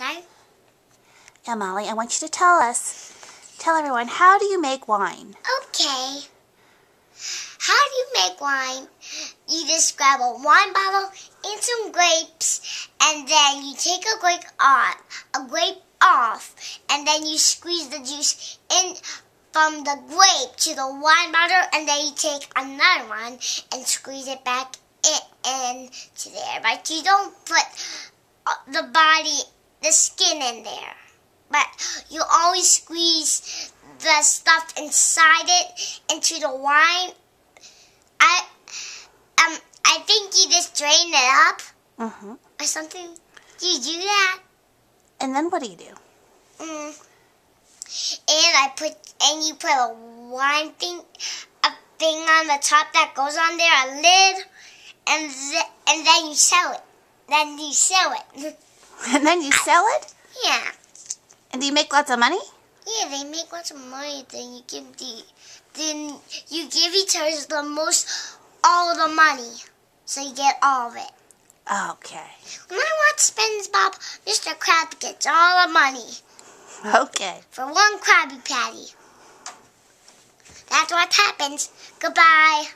start? Yeah, Molly, I want you to tell everyone, how do you make wine? Okay. How do you make wine? You just grab a wine bottle and some grapes, and then you take a grape off, and then you squeeze the juice in from the grape to the wine bottle, and then you take another one and squeeze it back in to there. But you don't put the skin in there. But you always squeeze the stuff inside it into the wine. I think you just drain it up or something. Do you do that? And then what do you do? And you put a wine thing, a thing on the top that goes on there, a lid, and then you sell it. Then you sell it. And then you sell it? Yeah. And do you make lots of money? Yeah, they make lots of money. Then you give each other all the money, so you get all of it. Okay. When I watch SpongeBob, Mr. Krabs gets all the money. Okay. For one Krabby Patty. That's what happens. Goodbye.